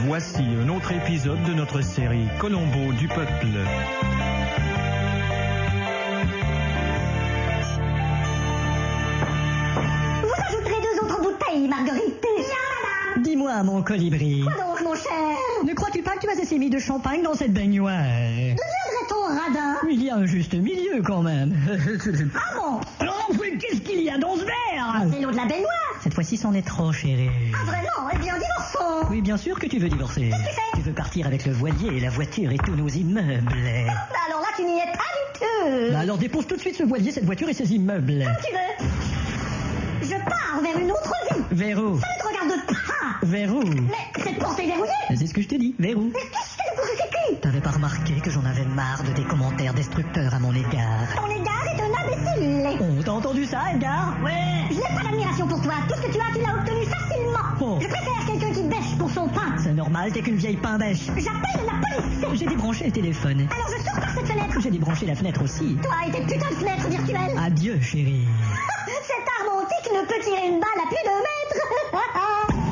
Voici un autre épisode de notre série Colombo du peuple. Vous ajouterez 2 autres bouteilles, Marguerite. Bien, madame. Dis-moi, mon colibri. Quoi donc, mon cher? Ne crois-tu pas que tu as assez mis de champagne dans cette baignoire? Deviendrait-on radin? Il y a un juste milieu, quand même. Ah bon? Qu'est-ce qu'il y a dans ce verre? C'est l'eau de la baignoire. Cette fois-ci, c'en est trop, chérie. Ah, vraiment? Eh bien, divorçons. Oui, bien sûr que tu veux divorcer. Qu'est-ce que tu fais? Tu veux partir avec le voilier, la voiture et tous nos immeubles. Bah alors là, tu n'y es pas du tout. Bah alors dépose tout de suite ce voilier, cette voiture et ces immeubles. Comme tu veux. Je pars vers une autre vie. Vers où? Ça ne te regarde pas. Vers où? Mais cette porte est verrouillée. C'est ce que je te dis. Vers où? Mais qu'est-ce que c'est? T'avais pas remarqué que j'en avais marre de tes commentaires destructeurs à mon égard? Ton égard est un imbécile. Oh, t'as entendu ça, Edgar? Ouais. Je n'ai pas d'admiration pour toi. Tout ce que tu l'as obtenu facilement. Oh. Je préfère quelqu'un qui bêche pour son pain. C'est normal, t'es qu'une vieille pain bêche. J'appelle la police. J'ai débranché le téléphone. Alors je sors par cette fenêtre. J'ai débranché la fenêtre aussi. Toi et tes putains de fenêtres virtuelles. Adieu, chérie. Cette arme antique ne peut tirer une balle à plus d'1 mètre.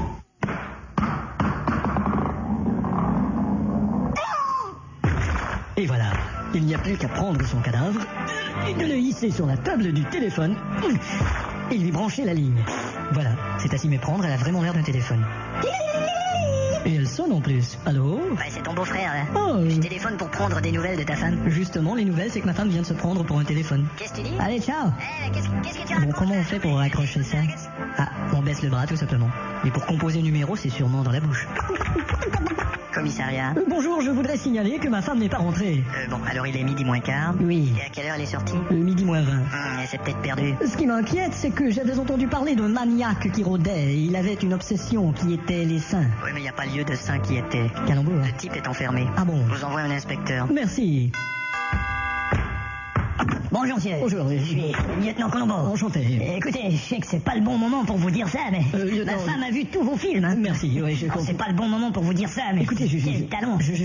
Et voilà, il n'y a plus qu'à prendre son cadavre et de le hisser sur la table du téléphone et lui brancher la ligne. Voilà, c'est à s'y méprendre, elle a vraiment l'air d'un téléphone. Et elle sonne en plus. Allô? Ouais, c'est ton beau-frère, là. Oh, Je téléphone pour prendre des nouvelles de ta femme. justement, les nouvelles, c'est que ma femme vient de se prendre pour un téléphone. Qu'est-ce que tu dis? Allez, ciao. Eh, qu'est-ce que tu Bon, racontes? comment on fait pour raccrocher ça? Ah, on baisse le bras, tout simplement. Et pour composer le numéro, c'est sûrement dans la bouche. Commissariat. Bonjour, je voudrais signaler que ma femme n'est pas rentrée. Bon, alors il est midi moins quart. Oui, Et à quelle heure elle est sortie? midi moins 20. Elle s'est peut-être perdue. Ce qui m'inquiète, c'est que j'avais entendu parler d'un maniaque qui rôdait. Il avait une obsession qui était les seins. Oui, mais il n'y a pas lieu de sein qui était. Calembour. Le type est enfermé. Ah bon? Je vous envoie un inspecteur. Merci. Bonjour, monsieur. Bonjour. Je suis lieutenant Colombo. Enchanté. Écoutez, je sais que c'est pas le bon moment pour vous dire ça, mais lieutenant- ma femme a vu tous vos films. Hein. Merci, oui, je Alors, comprends. c'est pas le bon moment pour vous dire ça, mais Écoutez, quel talent. je Je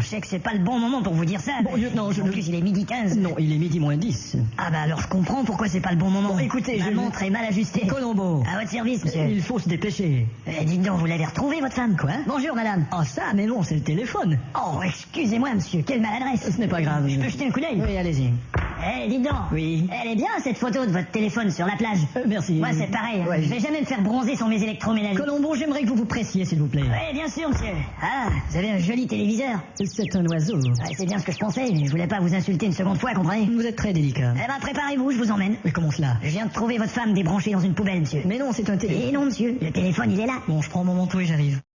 sais que c'est pas le bon moment pour vous dire ça. Bon, mais lieutenant, je en ne- plus, il est midi 15. Non, il est midi moins 10. Ah bah alors je comprends pourquoi c'est pas le bon moment. Bon, écoutez, ma je- montre est mal ajustée. Colombo. À votre service, monsieur. Il faut se dépêcher. Dites donc, vous l'avez retrouvée, votre femme? Quoi? Bonjour, madame. Ah ça, mais non, c'est le téléphone. Oh, excusez-moi, monsieur, quelle maladresse. Ce n'est pas grave. Je peux jeter un coup d'œil? Oui, allez-y. Dites donc. Oui. Elle est bien, cette photo de votre téléphone sur la plage. Merci. Moi, c'est pareil. Ouais. Je vais jamais me faire bronzer sur mes électroménagers. Colombo, j'aimerais que vous vous pressiez, s'il vous plaît. Oui, bien sûr, monsieur. Ah, vous avez un joli téléviseur. C'est un oiseau. Ouais, c'est bien ce que je pensais, mais je voulais pas vous insulter une seconde fois, comprenez? Vous êtes très délicat. Eh ben, préparez-vous, je vous emmène. Mais comment cela? Je viens de trouver votre femme débranchée dans une poubelle, monsieur. Mais non, c'est un téléphone. Et non, monsieur, le téléphone, il est là. Bon, je prends mon manteau et j'arrive.